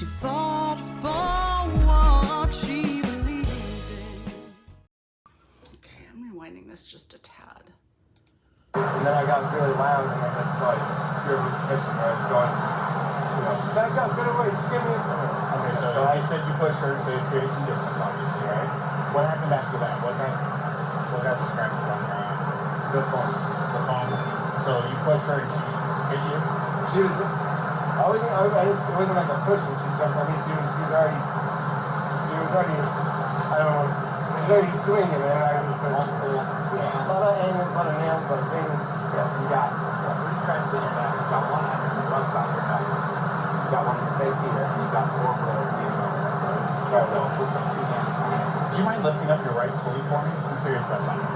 She fought for what she believed in. Okay, I'm rewinding this just a tad. And then I got really loud, and I just like, here was the kitchen where I was going, you know, back up, get away, just give me a minute. Okay, so you said you pushed her to create some distance, obviously, right? What happened after that? What got the scratches on your arm? The phone. The phone. So you pushed her and she hit you? She was, it wasn't like a push and she jumped on me, she was already, I don't know, she was already swinging, and I was just, a lot of angles, a lot of nails, a lot of things. Yeah, you got 3 scratches in your neck, you got 1 on your left side of your neck, you got 1 in your face here, and you got 4 below your scratch. So it looks like 2 hands. Do you mind lifting up your right sleeve for me? I'm curious about something.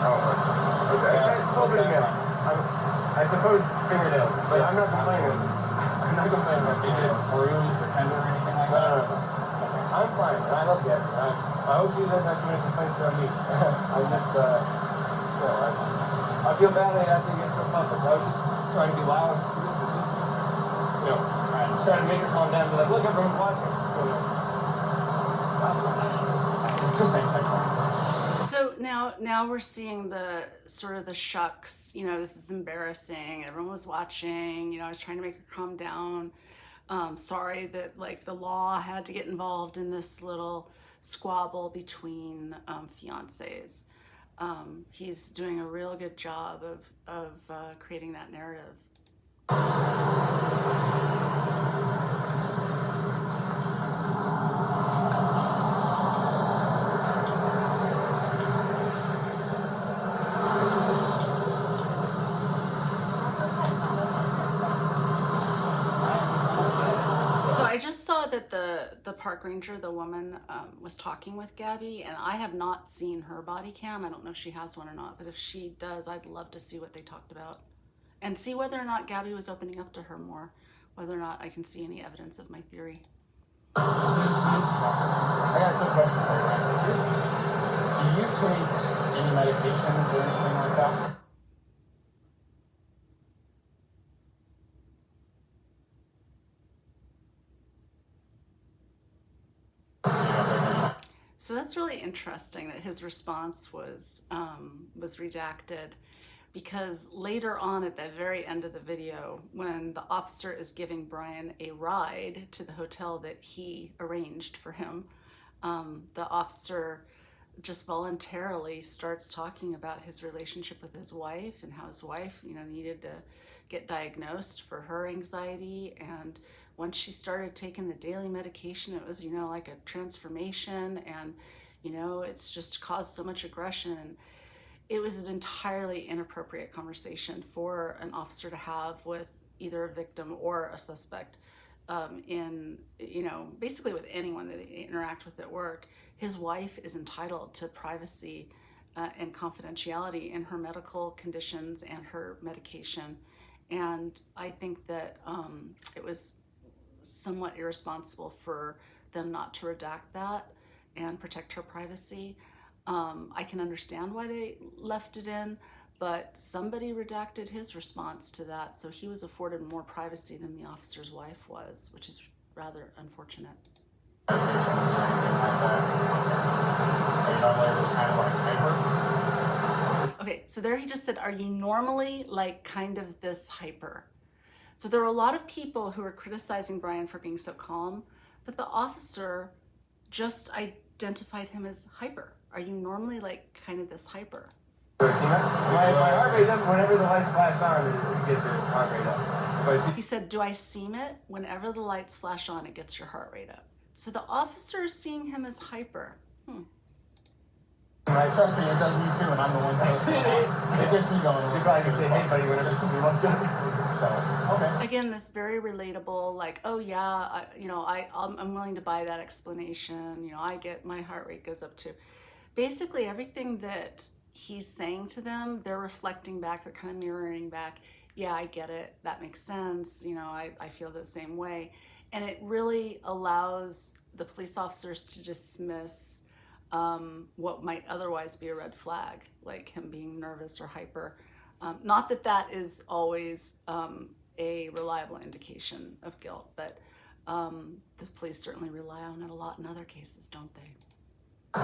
Oh, okay. I suppose fingernails, but I'm not complaining. Is it bruised or tender or anything like that? No. I'm fine. I love Gabby. I hope she doesn't have too many complaints about me. I'm just, I feel bad I have to get so pumped. I was just trying to be loud. So this is, trying to make her calm down. Be like, look, everyone's watching. Stop this. So now we're seeing the sort of the shucks, this is embarrassing. Everyone was watching, I was trying to make her calm down. Sorry that the law had to get involved in this little squabble between fiancés. He's doing a real good job of creating that narrative. That the park ranger, the woman, was talking with Gabby, and I have not seen her body cam. I don't know if she has one or not, but if she does, I'd love to see what they talked about and see whether or not Gabby was opening up to her more, whether or not I can see any evidence of my theory. I got a quick question for you, Ryan. Do you take any medications or anything like that? So that's really interesting that his response was redacted, because later on at the very end of the video, when the officer is giving Brian a ride to the hotel that he arranged for him, the officer just voluntarily starts talking about his relationship with his wife and how his wife, needed to get diagnosed for her anxiety. And once she started taking the daily medication, it was, like a transformation, and, it's just caused so much aggression. And it was an entirely inappropriate conversation for an officer to have with either a victim or a suspect. Basically with anyone that they interact with at work. His wife is entitled to privacy and confidentiality in her medical conditions and her medication. And I think that it was somewhat irresponsible for them not to redact that and protect her privacy. I can understand why they left it in, but somebody redacted his response to that, so he was afforded more privacy than the officer's wife was, which is rather unfortunate. Okay, so there he just said, are you normally kind of this hyper? So there were a lot of people who were criticizing Brian for being so calm, but the officer just identified him as hyper. Are you normally kind of this hyper? My heart rate up whenever the lights flash on, it gets your heart rate up. He said, do I seem it? Whenever the lights flash on, it gets your heart rate up. So the officer is seeing him as hyper. Right, trust me, it does me too, and I'm the one that it gets me going. You probably can say, hey buddy, whenever somebody wants up. So, okay. Again, this very relatable, oh yeah, I'm willing to buy that explanation. I get, my heart rate goes up too. Basically, everything that he's saying to them, they're reflecting back, they're kind of mirroring back. Yeah, I get it. That makes sense. I feel the same way. And it really allows the police officers to dismiss what might otherwise be a red flag, like him being nervous or hyper. Not that that is always a reliable indication of guilt, but the police certainly rely on it a lot in other cases, don't they? No,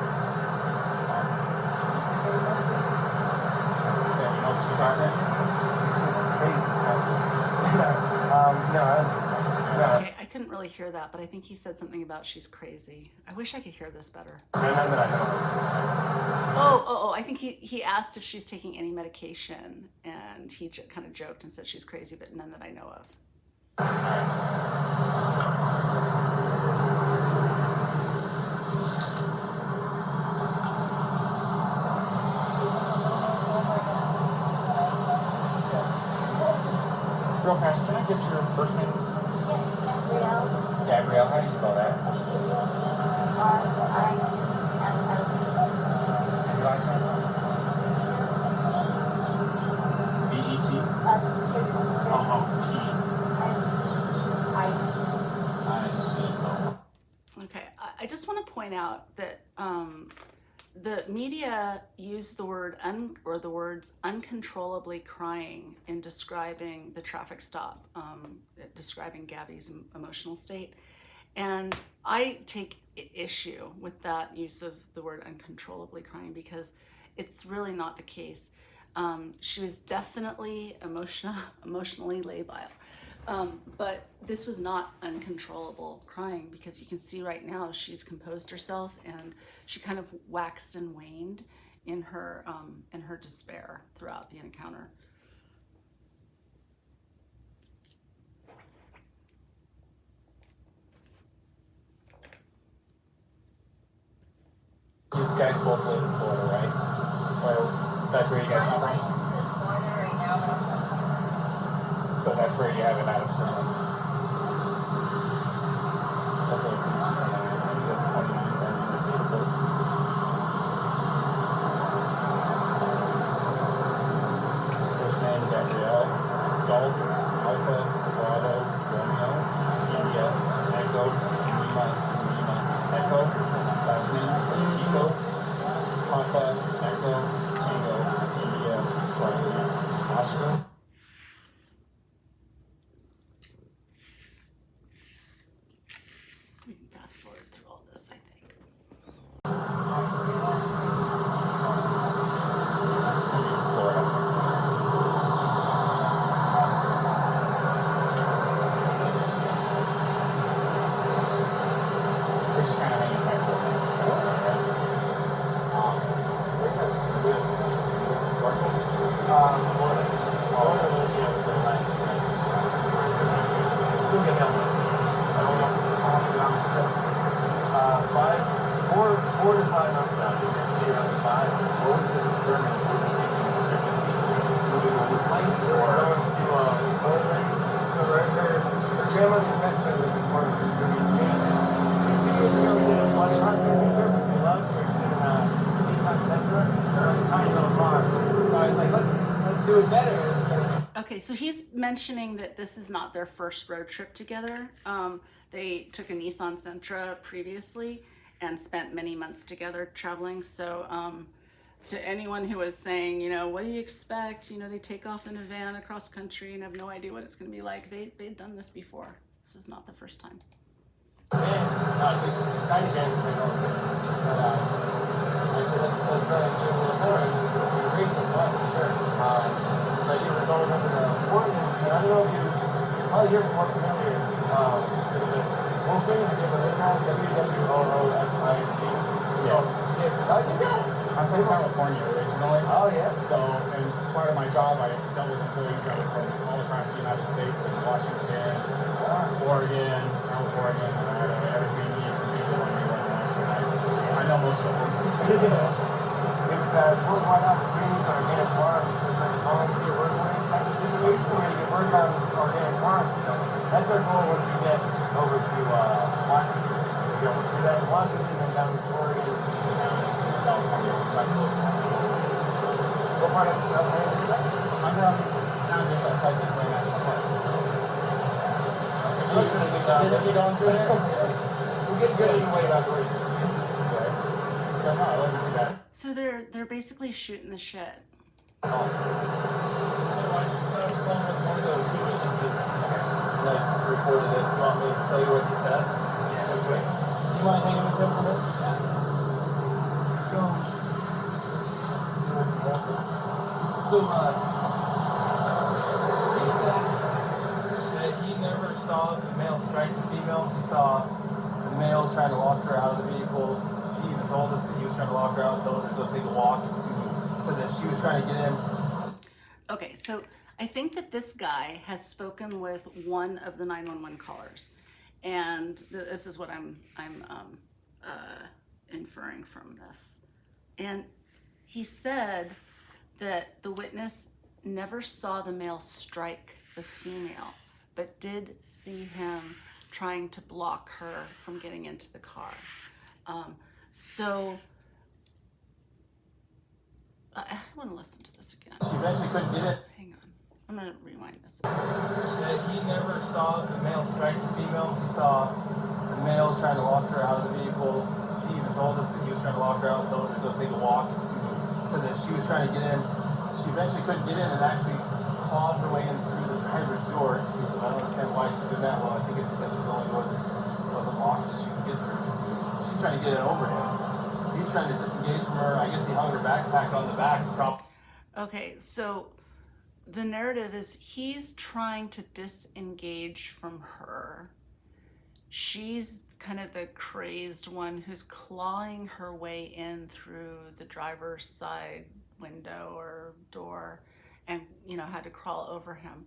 I don't think so. No. Okay, I couldn't really hear that, but I think he said something about she's crazy. I wish I could hear this better. None that I know of. Oh, I think he asked if she's taking any medication, and he kind of joked and said she's crazy, but none that I know of. Real fast, can I get your first name? Gabrielle. Gabrielle, how do you spell that? And your last name? B-E-T? I see. Okay, I just want to point out that the media used the word the words uncontrollably crying in describing the traffic stop, describing Gabby's emotional state. And I take issue with that use of the word uncontrollably crying because it's really not the case. She was definitely emotionally labile. But this was not uncontrollable crying because you can see right now she's composed herself and she kind of waxed and waned in her despair throughout the encounter. You guys both live in Florida, right? Or that's where you guys come from? But that's where you have it out of Florida. That's what it is. You have 29 First name, Gabrielle. Golf, Alpha, Bravo, Romeo, India, Echo, Lima, Echo. Last name, Petito, Papa, Echo, Tango, India, Charlie, Oscar. We can fast forward through all this, I think. Florida. We're just kind of hanging tight for a minute. Florida. Yeah, it's really nice. Still getting out there. I don't know how long you're on the strip. 4 to 5 months out. You're going to take around 5. What was the determinants? What was the thinking? Was there going to be moving on the place or going to Southern? Her grandmother's best friend was important. She was going to be staying. 2 years ago, we did a lunch run with her, which we loved. We were in Nissan Sentra. They're on a tiny little farm. So I was like, let's do it better. Okay, so he's mentioning that this is not their first road trip together. They took a Nissan Sentra previously and spent many months together traveling. So to anyone who was saying, you know, what do you expect? You know, they take off in a van across country and have no idea what it's going to be like. They'd done this before. This is not the first time. It's tight again. I said, let's do a little more. So we're racing, but sure. But you were going over to Portland, and I don't know if you're probably here more familiar. Wolfing, have you ever heard that? WWOOFING. So, how'd you get it? I'm from California originally. Oh, yeah. So, and part of my job, I dealt with employees that were from all across the United States, in Washington, Oregon, California, Nevada, everything you can do when you run I know most of them. It's worldwide opportunities on organic farms. So it's like a volunteer work type of situation where you can work on organic farms. So that's our goal once we get over to Washington. We'll be able to do that in Washington and down to Oregon and down to California. What part of California is that? I'm from town just outside Sequoia National Park. You're listening to good job. You think you're going through this? We'll get good anyway about the race. No, it wasn't too bad. So they're basically shooting the shit. One of the key witnesses recorded it. You want me to tell you what he said? Yeah. Real quick. Do you mind hanging with him for a minute? Go. So, he never saw the male strike the female. He saw the male trying to lock her out of the vehicle. She even told us that he was trying to lock her out, told her to go take a walk. Said that she was trying to get in. Okay, so I think that this guy has spoken with one of the 911 callers, and this is what I'm inferring from this. And he said that the witness never saw the male strike the female, but did see him trying to block her from getting into the car. I want to listen to this again. She eventually couldn't get in. Hang on. I'm going to rewind this. He never saw the male strike the female. He saw the male trying to lock her out of the vehicle. She even told us that he was trying to lock her out, told her to go take a walk. Said that she was trying to get in. She eventually couldn't get in and actually clawed her way in through the driver's door. He said, I don't understand why she did that. Well, I think it's because it was the only door that wasn't locked that she could get through. She's trying to get it over him. He's trying to disengage from her. I guess he hung her backpack on the back. Okay, so the narrative is he's trying to disengage from her. She's kind of the crazed one who's clawing her way in through the driver's side window or door and, you know, had to crawl over him.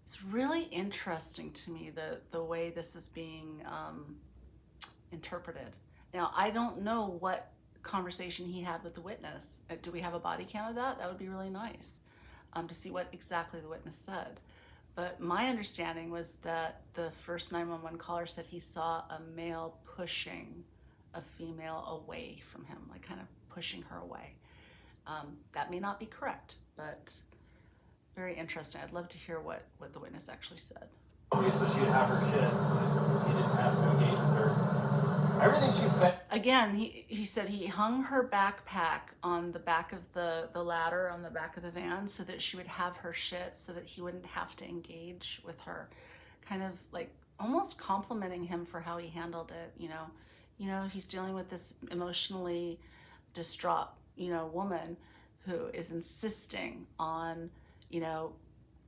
It's really interesting to me the way this is being interpreted. Now, I don't know what conversation he had with the witness. Do we have a body cam of that? That would be really nice to see what exactly the witness said. But my understanding was that the first 911 caller said he saw a male pushing a female away from him, like kind of pushing her away. That may not be correct, but very interesting. I'd love to hear what the witness actually said. Obviously, she'd have her shit, so that he didn't have to engage with her. Everything she said. Again, he said he hung her backpack on the back of the ladder on the back of the van so that she would have her shit so that he wouldn't have to engage with her. Kind of like almost complimenting him for how he handled it, you know, he's dealing with this emotionally distraught, woman who is insisting on,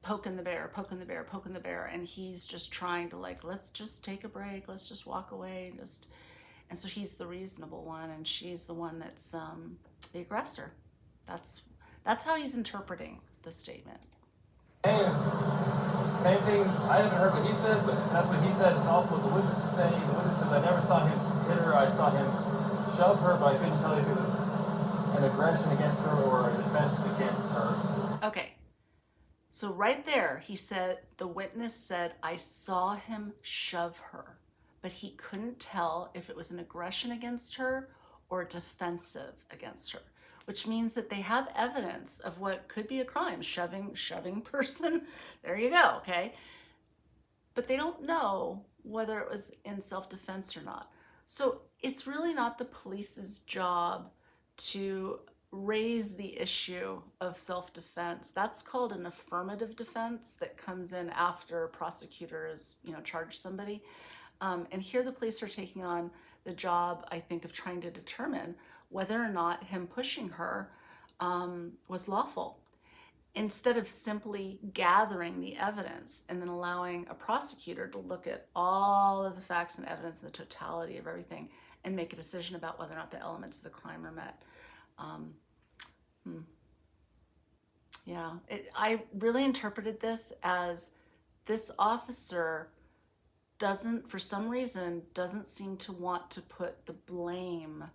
poking the bear, and he's just trying to let's just take a break, let's just walk away, and so he's the reasonable one, and she's the one that's the aggressor. That's how he's interpreting the statement. Hey, it's same thing. I haven't heard what he said, but if that's what he said, it's also what the witness is saying. The witness says, I never saw him hit her. I saw him shove her, but I couldn't tell you if it was an aggression against her or a defense against her. Okay. So right there, the witness said, I saw him shove her, but he couldn't tell if it was an aggression against her or defensive against her, which means that they have evidence of what could be a crime, shoving person. There you go, okay? But they don't know whether it was in self-defense or not. So it's really not the police's job to raise the issue of self-defense. That's called an affirmative defense that comes in after a prosecutor has, charged somebody. And here the police are taking on the job, I think, of trying to determine whether or not him pushing her was lawful, instead of simply gathering the evidence and then allowing a prosecutor to look at all of the facts and evidence and the totality of everything and make a decision about whether or not the elements of the crime are met. I really interpreted this as this officer for some reason, doesn't seem to want to put the blame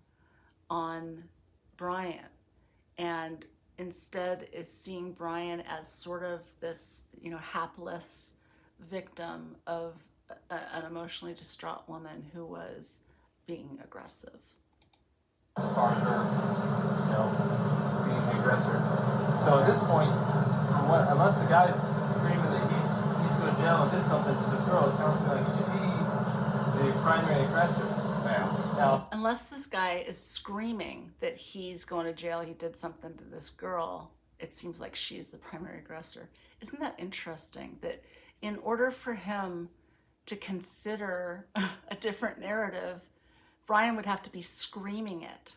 on Brian, and instead is seeing Brian as sort of this, hapless victim of an emotionally distraught woman who was being aggressive. As far as her, being the aggressor. So at this point, unless the guy's screaming that he's going to jail and did something to this girl, it sounds to me like she is the primary aggressor. Now, unless this guy is screaming that he's going to jail, he did something to this girl, it seems like she's the primary aggressor. Isn't that interesting? That in order for him to consider a different narrative, Brian would have to be screaming it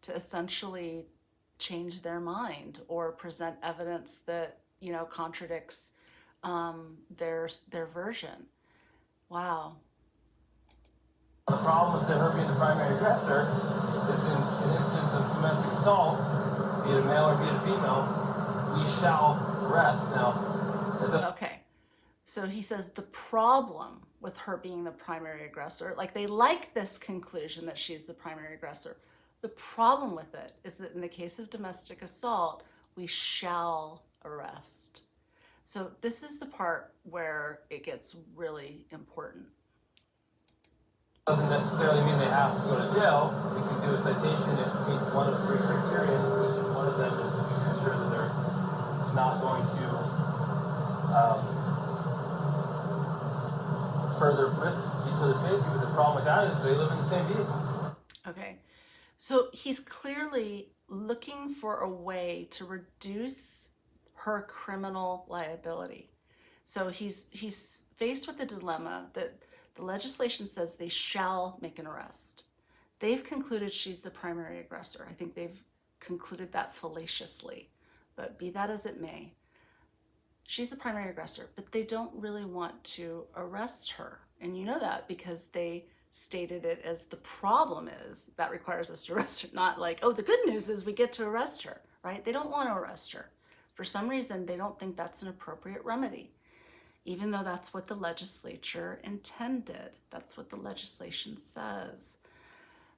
to essentially change their mind or present evidence that, you know, contradicts their version. Wow. The problem with her being the primary aggressor is in an instance of domestic assault, be it a male or be it a female, we shall arrest. Now, okay. So he says the problem with her being the primary aggressor, like they like this conclusion that she's the primary aggressor. The problem with it is that in the case of domestic assault, we shall arrest. So this is the part where it gets really important. Doesn't necessarily mean they have to go to jail. We can do a citation if it meets one of 3 criteria, which one of them is we can ensure that they're not going to further risk each other's safety. But the problem with that is they live in the same vehicle. Okay, so he's clearly looking for a way to reduce her criminal liability. So he's faced with a dilemma that the legislation says they shall make an arrest. They've concluded she's the primary aggressor. I think they've concluded that fallaciously, but be that as it may, she's the primary aggressor, but they don't really want to arrest her. And you know that because they stated it as the problem is that requires us to arrest her, not like, oh, the good news is we get to arrest her, right? They don't want to arrest her. For some reason, they don't think that's an appropriate remedy, even though that's what the legislature intended. That's what the legislation says.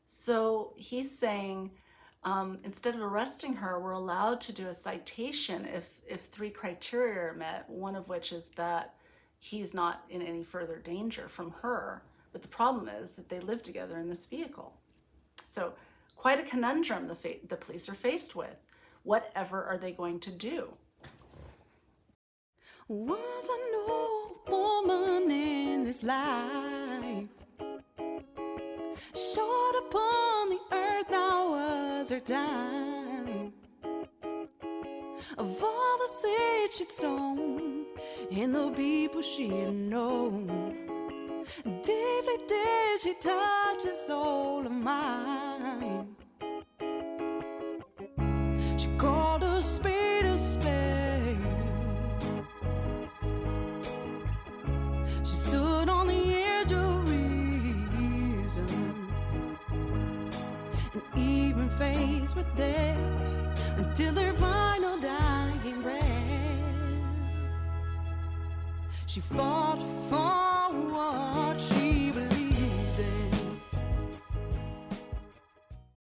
So he's saying, instead of arresting her, we're allowed to do a citation if 3 criteria are met, one of which is that he's not in any further danger from her. But the problem is that they live together in this vehicle. So quite a conundrum the police are faced with. Whatever are they going to do? Was I no woman in this life? Short upon the earth now was her time. Of all the seeds she'd sown and the people she had known, deeply did she touch the soul of mine. She called a spade a spade. She stood on the edge of reason and even faced with death until her final dying breath. She fought for what she believed in.